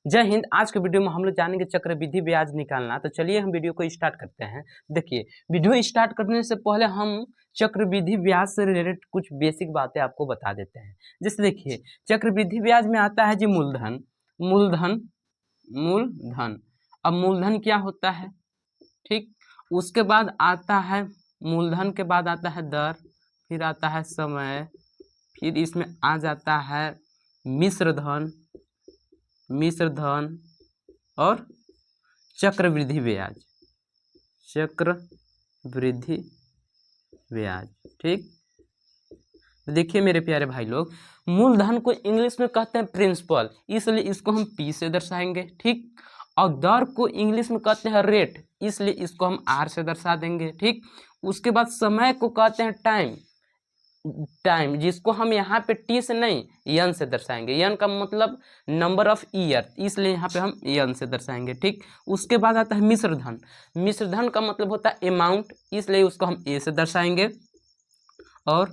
जय हिंद। आज के वीडियो में हम लोग जानेंगे चक्रवृद्धि ब्याज निकालना। तो चलिए हम वीडियो को स्टार्ट करते हैं। देखिए, वीडियो स्टार्ट करने से पहले हम चक्रवृद्धि ब्याज से रिलेटेड कुछ बेसिक बातें आपको बता देते हैं। जैसे देखिए, चक्रवृद्धि ब्याज में आता है जी मूलधन। मूलधन मूलधन अब मूलधन क्या होता है, ठीक। उसके बाद आता है, मूलधन के बाद आता है दर, फिर आता है समय, फिर इसमें आ जाता है मिश्र धन, मिश्र धन और चक्रवृद्धि ब्याज, चक्रवृद्धि ब्याज, ठीक। देखिए मेरे प्यारे भाई लोग, मूलधन को इंग्लिश में कहते हैं प्रिंसिपल, इसलिए इसको हम पी से दर्शाएंगे, ठीक। और दर को इंग्लिश में कहते हैं रेट, इसलिए इसको हम आर से दर्शा देंगे, ठीक। उसके बाद समय को कहते हैं टाइम, टाइम जिसको हम यहाँ पे टी से नहीं यन से दर्शाएंगे। यन का मतलब नंबर ऑफ ईयर, इसलिए यहाँ पे हम यन से दर्शाएंगे, ठीक। उसके बाद आता है मिश्र धन। मिश्र धन का मतलब होता है अमाउंट, इसलिए उसको हम ए से दर्शाएंगे। और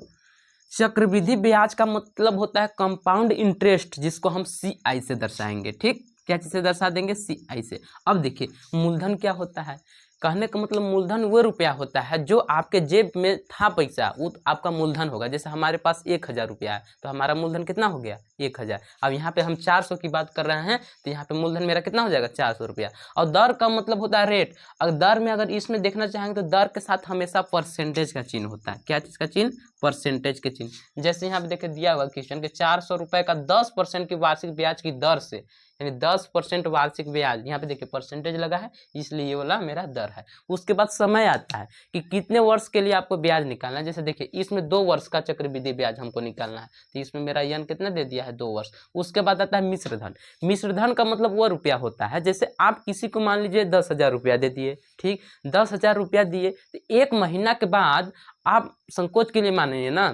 चक्रवृद्धि ब्याज का मतलब होता है कंपाउंड इंटरेस्ट, जिसको हम सी आई से दर्शाएंगे, ठीक। क्या चीज से दर्शा देंगे? सी आई से। अब देखिए मूलधन क्या होता है, कहने का मतलब मूलधन वो रुपया होता है जो आपके जेब में था पैसा, वो आपका मूलधन होगा। जैसे हमारे पास 1000 रुपया है तो हमारा मूलधन कितना हो गया? 1000। अब यहाँ पे हम 400 की बात कर रहे हैं तो यहाँ पे मूलधन मेरा कितना हो जाएगा? 400 रुपया। और दर का मतलब होता है रेट। अगर दर में अगर इसमें देखना चाहेंगे तो दर के साथ हमेशा परसेंटेज का चिन्ह होता है। क्या चीज का चिन्ह? परसेंटेज के चिन्ह। जैसे यहाँ पे देखिए दिया हुआ क्वेश्चन के 400 रुपए का 10% की वार्षिक ब्याज की दर से, यानी 10% वार्षिक ब्याज, यहाँ पे देखिए परसेंटेज लगा है इसलिए ये वाला मेरा दर है। उसके बाद समय आता है कि कितने वर्ष के लिए आपको ब्याज निकालना है। जैसे देखिए इसमें 2 वर्ष का चक्रवृद्धि ब्याज हमको निकालना है, तो इसमें मेरा यन कितना दे दिया है? 2 वर्ष। उसके बाद आता है मिश्र धन। मिश्र धन का मतलब वो रुपया होता है, जैसे आप किसी को मान लीजिए 10,000 रुपया दे दिए, ठीक। 10,000 रुपया दिए तो 1 महीना के बाद आप संकोच के लिए मानिए ना,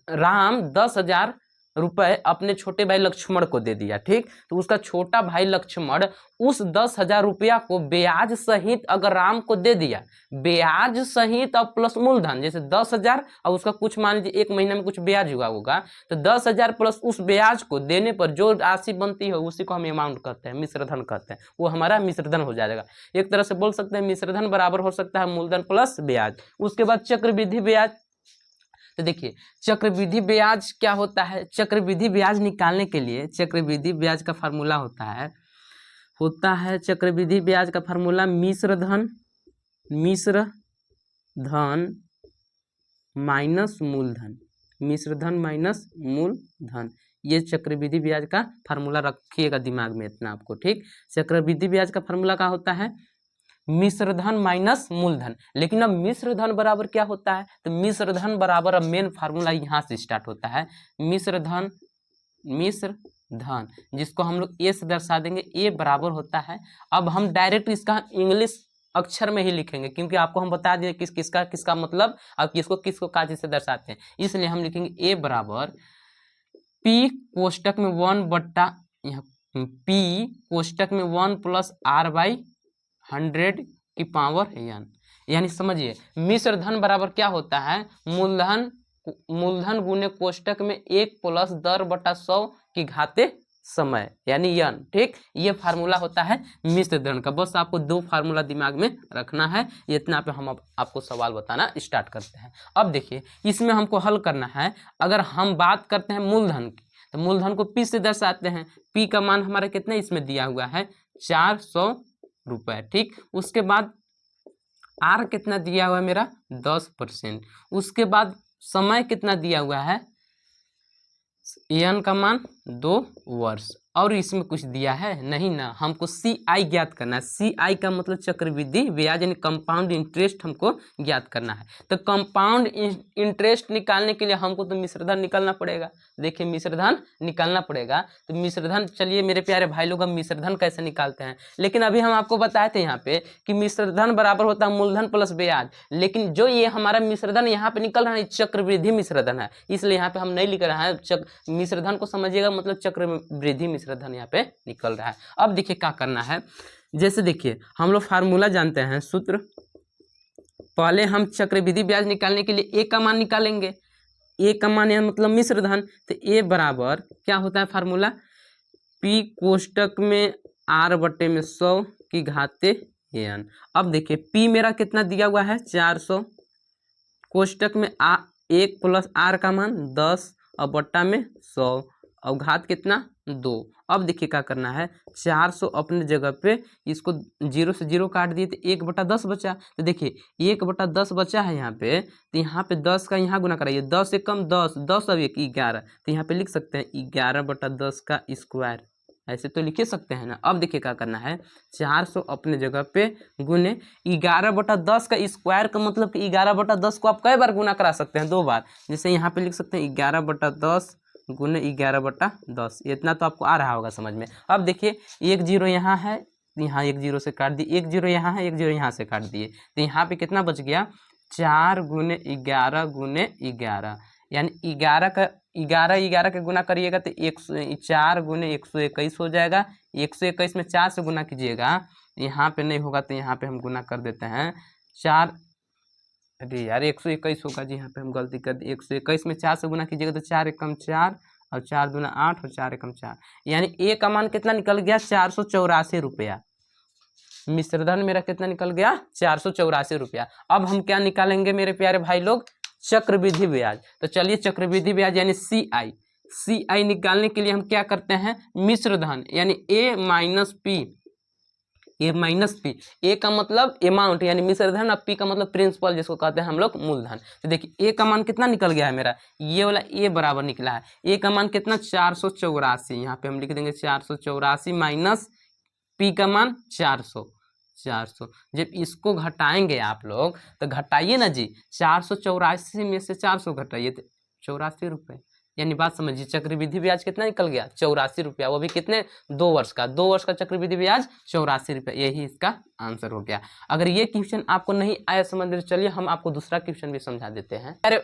राम 10,000 रुपए अपने छोटे भाई लक्ष्मण को दे दिया, ठीक। तो उसका छोटा भाई लक्ष्मण उस 10,000 रुपया को ब्याज सहित अगर राम को दे दिया, ब्याज सहित और प्लस मूलधन, जैसे 10,000 और उसका कुछ मान लीजिए 1 महीने में कुछ ब्याज हुआ होगा, तो 10,000 प्लस उस ब्याज को देने पर जो राशि बनती है उसी को हम अमाउंट कहते हैं, मिश्रधन कहते हैं। वो हमारा मिश्रधन हो जाएगा। एक तरह से बोल सकते हैं मिश्रधन बराबर हो सकता है मूलधन प्लस ब्याज। उसके बाद चक्रवृद्धि ब्याज। तो देखिए चक्रवृद्धि ब्याज क्या होता है, चक्रवृद्धि ब्याज निकालने के लिए चक्रवृद्धि ब्याज का फार्मूला होता है चक्रवृद्धि ब्याज का फार्मूला मिश्र धन माइनस मूलधन, मिश्र धन माइनस मूलधन। ये चक्रवृद्धि ब्याज का फार्मूला रखिएगा दिमाग में इतना आपको, ठीक। चक्रवृद्धि ब्याज का फार्मूला क्या होता है? मिश्रधन माइनस मूलधन। लेकिन अब मिश्रधन बराबर क्या होता है? तो मिश्रधन बराबर अब मेन फार्मूला यहाँ से स्टार्ट होता है। मिश्रधन जिसको हम लोग ए से दर्शा देंगे, ए बराबर होता है। अब हम डायरेक्ट इसका इंग्लिश अक्षर में ही लिखेंगे, क्योंकि आपको हम बता दें किसका मतलब अब किसको का चीज से दर्शाते हैं, इसलिए हम लिखेंगे ए बराबर पी कोष्टक में 1 बट्टा पी कोष्टक में 1 प्लस आर बाई 100 की पावर n। यानी समझिए मिश्र धन बराबर क्या होता है? मूलधन गुने कोष्टक में 1 प्लस दर बटा 100 की घाते समय, यानी n, ठीक। ये फार्मूला होता है मिश्र धन का। बस आपको 2 फार्मूला दिमाग में रखना है। इतना पे हम आपको सवाल बताना स्टार्ट करते हैं। अब देखिए इसमें हमको हल करना है। अगर हम बात करते हैं मूलधन की, तो मूलधन को पी से दर्शाते हैं। पी का मान हमारा कितना इसमें दिया हुआ है? 400 रुपए, ठीक। उसके बाद आर कितना दिया हुआ है मेरा? 10%। उसके बाद समय कितना दिया हुआ है? एन का मान 2 वर्ष। और इसमें कुछ दिया है नहीं ना, हमको सी आई ज्ञात करना है। सी आई का मतलब चक्रवृद्धि ब्याज यानी कंपाउंड इंटरेस्ट हमको ज्ञात करना है। तो कंपाउंड इंटरेस्ट निकालने के लिए हमको तो मिश्रधन निकालना पड़ेगा। देखिए मिश्रधन निकालना पड़ेगा, तो मिश्रधन, चलिए मेरे प्यारे भाई लोग हम मिश्रधन कैसे निकालते हैं। लेकिन अभी हम आपको बताए थे यहाँ पे कि मिश्रधन बराबर होता है मूलधन प्लस ब्याज। लेकिन जो ये हमारा मिश्रधन यहाँ पे निकल रहा है चक्रवृद्धि मिश्रधन है, इसलिए यहाँ पे हम नहीं लिख रहे हैं। मिश्रधन को समझिएगा, मतलब चक्रवृद्धि मिश्रधन यहाँ पे निकल रहा है। अब देखिए क्या करना है। जैसे देखिए हम लोग फार्मूला जानते हैं, सूत्र। पहले हम चक्रवृद्धि ब्याज निकालने के लिए ए का मान निकालेंगे। ए का मान मतलब मिश्रधन, तो ए बराबर क्या होता है फार्मूला? पी कोष्टक में r बटे में 100 की घाते n। अब देखिए p मेरा कितना दिया हुआ है 400, कोष्टक में 1 प्लस r का मान 10 और बट्टा में 100 और घात कितना 2। अब देखिए क्या करना है, 400 अपने जगह पे, इसको 0 से 0 काट दिए तो 1/10 बचा। तो देखिए 1/10 बचा है यहाँ पे, तो यहाँ पे 10 का यहाँ गुना कराइए, 10 से कम 10, 10 और 1 11, तो यहाँ पे लिख सकते हैं 11/10 का स्क्वायर, ऐसे तो लिख सकते हैं ना। अब देखिए क्या करना है, 400 अपने जगह पे गुने 11/10 का स्क्वायर का मतलब कि 11/10 को आप कई बार गुना करा सकते हैं, 2 बार। जैसे यहाँ पे लिख सकते हैं 11/10 गुने 11/10, इतना तो आपको आ रहा होगा समझ में। अब देखिए 1 0 यहाँ है, यहाँ 1 0 से काट दिए, 1 0 यहाँ है, 1 0 यहाँ से काट दिए, तो यहाँ पे कितना बच गया 4 गुने 11 गुने 11, यानी 11 के गुना करिएगा तो 4 गुने 121 हो जाएगा। 121 में 4 से गुना कीजिएगा, यहाँ पे नहीं होगा तो यहाँ पे हम गुना कर देते हैं 4, अरे यार 121 होगा जी, यहाँ पे हम गलती कर दी। 121 में 4 से गुना कीजिएगा तो 4 एकम 4 और 4 दूना 8 और 4 एकम 4, यानी ए का मान कितना निकल गया 484 रुपया। मिश्रधन मेरा कितना निकल गया 484 रुपया। अब हम क्या निकालेंगे मेरे प्यारे भाई लोग, चक्रवृद्धि ब्याज। तो चलिए चक्रवृद्धि ब्याज यानी CI निकालने के लिए हम क्या करते हैं, मिश्रधन यानी A माइनस पी, ए का मतलब अमाउंट यानी मिश्रधन और पी का मतलब प्रिंसिपल, जिसको कहते हैं हम लोग मूलधन। तो देखिए ए का मान कितना निकल गया है मेरा, ये वाला ए बराबर निकला है, ए का मान कितना 484, यहाँ पे हम लिख देंगे 484 माइनस पी का मान 400। जब इसको घटाएंगे आप लोग तो घटाइए ना जी, 484 में से 400 घटाइए तो 84 रुपये, यानी बात समझिए चक्रवृद्धि ब्याज कितना निकल गया 84 रुपया, वो भी कितने 2 वर्ष का, 2 वर्ष का चक्रवृद्धि ब्याज 84 रुपया, यही इसका आंसर हो गया। अगर ये क्वेश्चन आपको नहीं आया समझ में, चलिए हम आपको दूसरा क्वेश्चन भी समझा देते हैं। अरे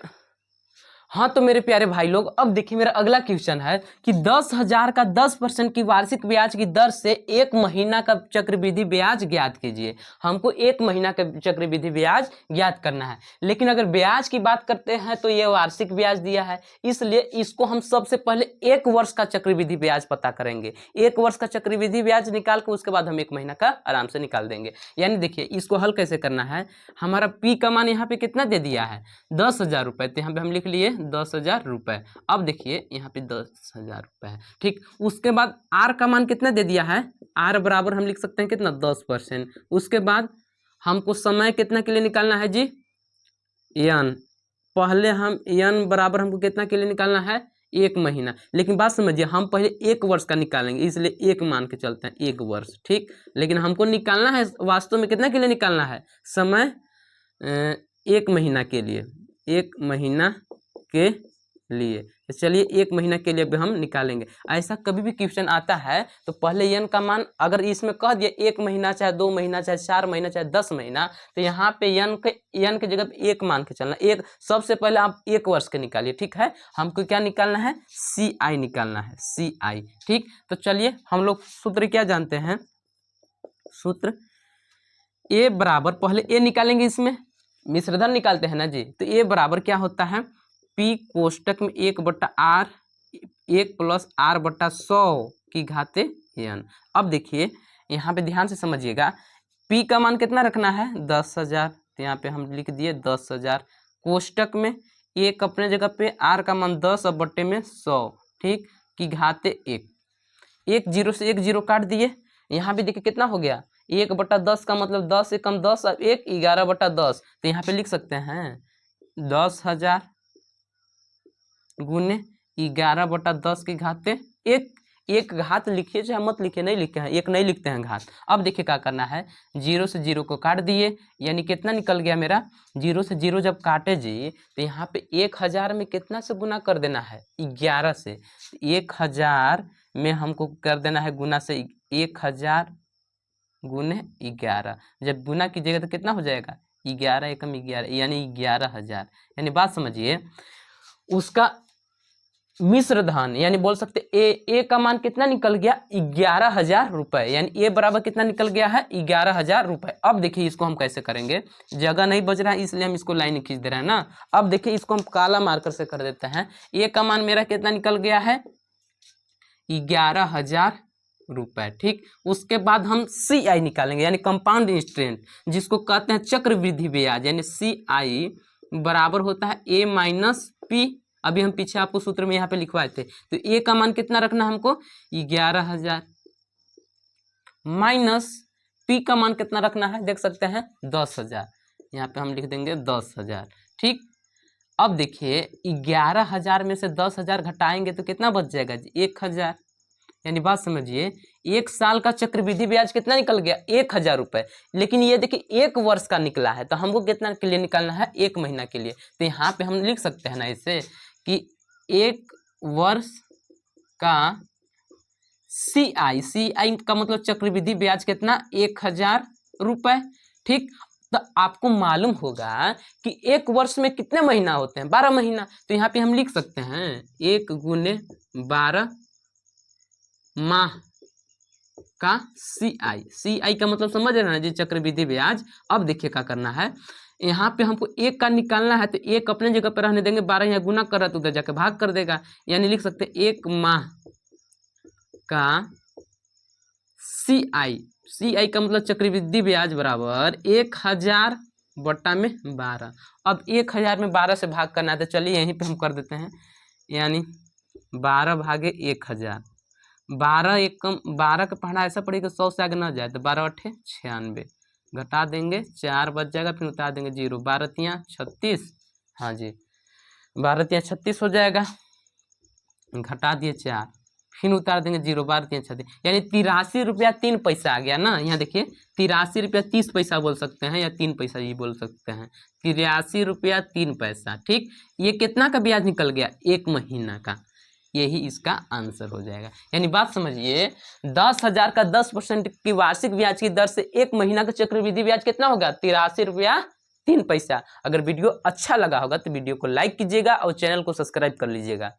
हाँ तो मेरे प्यारे भाई लोग, अब देखिए मेरा अगला क्वेश्चन है कि 10,000 का 10% की वार्षिक ब्याज की दर से 1 महीना का चक्रवृद्धि ब्याज ज्ञात कीजिए। हमको 1 महीना का चक्रवृद्धि ब्याज ज्ञात करना है, लेकिन अगर ब्याज की बात करते हैं तो ये वार्षिक ब्याज दिया है, इसलिए इसको हम सबसे पहले 1 वर्ष का चक्रवृद्धि ब्याज पता करेंगे। 1 वर्ष का चक्रवृद्धि ब्याज निकाल के उसके बाद हम 1 महीना का आराम से निकाल देंगे। यानी देखिए इसको हल कैसे करना है, हमारा पी का मान यहाँ पे कितना दे दिया है 10,000 रुपये, तो यहाँ पे हम लिख लिए 10,000 रुपये। अब देखिए यहाँ पे 10,000 रुपये है, ठीक। उसके बाद आर का मान कितना दे दिया है, आर बराबर हम लिख सकते हैं कितना 10%। उसके बाद हमको समय कितना के लिए निकालना है जी, एन। पहले हम एन बराबर हमको कितना के लिए निकालना है 1 महीना, लेकिन बात समझिए हम पहले 1 वर्ष का निकालेंगे, इसलिए 1 मान के चलते हैं 1 वर्ष, ठीक। लेकिन हमको निकालना है वास्तव में कितना के लिए निकालना है समय, 1 महीना के लिए, 1 महीना के लिए। तो चलिए 1 महीना के लिए भी हम निकालेंगे। ऐसा कभी भी क्वेश्चन आता है तो पहले एन का मान अगर इसमें कह दिया 1 महीना चाहे 2 महीना चाहे 4 महीना चाहे 10 महीना, तो यहाँ पे एन के जगह पे 1 मान के चलना, एक सबसे पहले आप 1 वर्ष के निकालिए, ठीक है। हमको क्या निकालना है CI निकालना है, CI, ठीक। तो चलिए हम लोग सूत्र क्या जानते हैं, सूत्र ए बराबर, पहले ए निकालेंगे, इसमें मिश्रधन निकालते हैं ना जी, तो ए बराबर क्या होता है पी कोष्टक में 1/r 1 प्लस r/100 की घाते n। अब देखिए यहाँ पे ध्यान से समझिएगा, पी का मान कितना रखना है 10,000, तो यहाँ पे हम लिख दिए 10,000, कोष्टक में 1 अपने जगह पे, r का मान 10 और बट्टे में 100, ठीक, की घाते 1 0 से 1 0 काट दिए। यहाँ पे देखिए कितना हो गया 1/10 का मतलब 10 एकम 10 और 1 11/10, तो यहाँ पे लिख सकते हैं 10,000 गुने 11/10 की घाते 1 घात लिखिए चाहे मत लिखिए, नहीं लिखे हैं, 1 नहीं लिखते हैं घात। अब देखिए क्या करना है, 0 से 0 को काट दिए, यानी कितना निकल गया मेरा 0 से 0 जब काटे जी तो यहाँ पे 1000 में कितना से गुना कर देना है 11 से, 1000 में हमको कर देना है गुना से 1000 गुने 11, जब गुना कीजिएगा तो कितना हो जाएगा 11 एकम 11 यानी 11,000। यानी बात समझिए उसका मिश्रधन यानी बोल सकते ए का मान कितना निकल गया 11,000 रुपये, यानी ए बराबर कितना निकल गया है 11,000 रुपये। अब देखिए इसको हम कैसे करेंगे, जगह नहीं बच रहा है इसलिए हम इसको लाइन खींच दे रहे हैं ना। अब देखिए इसको हम काला मार्कर से कर देते हैं, ए का मान मेरा कितना निकल गया है 11,000 रुपए। ठीक, उसके बाद हम CI निकालेंगे यानी कंपाउंड इंटरेस्ट, जिसको कहते हैं चक्रवृद्धि ब्याज, यानी CI बराबर होता है A माइनस P। अभी हम पीछे आपको सूत्र में यहाँ पे लिखवाए थे, तो A का मान कितना रखना है हमको 11,000 माइनस P का मान कितना रखना है देख सकते हैं 10,000, यहाँ पे हम लिख देंगे 10,000। ठीक, अब देखिए 11,000 में से 10,000 घटाएंगे तो कितना बच जाएगा जी 1,000, यानी बात समझिए 1 साल का चक्रवृद्धि ब्याज कितना निकल गया 1,000 रुपये। लेकिन ये देखिए 1 वर्ष का निकला है, तो हमको कितना के लिए निकालना है 1 महीना के लिए। तो यहाँ पे हम लिख सकते हैं ना इसे कि 1 वर्ष का CI का मतलब चक्रवृद्धि ब्याज कितना 1,000 रुपये। ठीक, तो आपको मालूम होगा कि 1 वर्ष में कितने महीना होते हैं 12 महीना, तो यहाँ पे हम लिख सकते हैं 1 गुने 12 माह का CI का मतलब समझ रहे हैं ना जी चक्रवृद्धि ब्याज। अब देखिए क्या करना है, यहाँ पे हमको 1 का निकालना है, तो 1 अपने जगह पर रहने देंगे, 12 यहाँ गुना कर रहा तो उधर जाके भाग कर देगा, यानी लिख सकते हैं 1 माह का CI का मतलब चक्रवृद्धि ब्याज बराबर 1,000 बट्टा में 12। अब 1,000 में 12 से भाग करना है, तो चलिए यहीं पे हम कर देते हैं, यानी 12 भागे 1,000, 12 का पढ़ना ऐसा पड़ेगा 100 से आगे ना जाए, तो 12 अट्ठे 96, घटा देंगे 4 बच जाएगा, फिर उतार देंगे 0, 12 तियाँ 36, हाँ जी 12 तियाँ 36 हो जाएगा, घटा दिए 4, फिर उतार देंगे 0, 12 तियाँ 36, यानी 83 रुपया 3 पैसा आ गया ना। यहाँ देखिए 83 रुपया 30 पैसा बोल सकते हैं या 3 पैसा ये बोल सकते हैं, 83 रुपया 3 पैसा। ठीक, ये कितना का ब्याज निकल गया 1 महीना का, यही इसका आंसर हो जाएगा। यानी बात समझिए 10,000 का 10% की वार्षिक ब्याज की दर से 1 महीना का चक्रवृद्धि ब्याज कितना होगा 83 रुपया 3 पैसा। अगर वीडियो अच्छा लगा होगा तो वीडियो को लाइक कीजिएगा और चैनल को सब्सक्राइब कर लीजिएगा।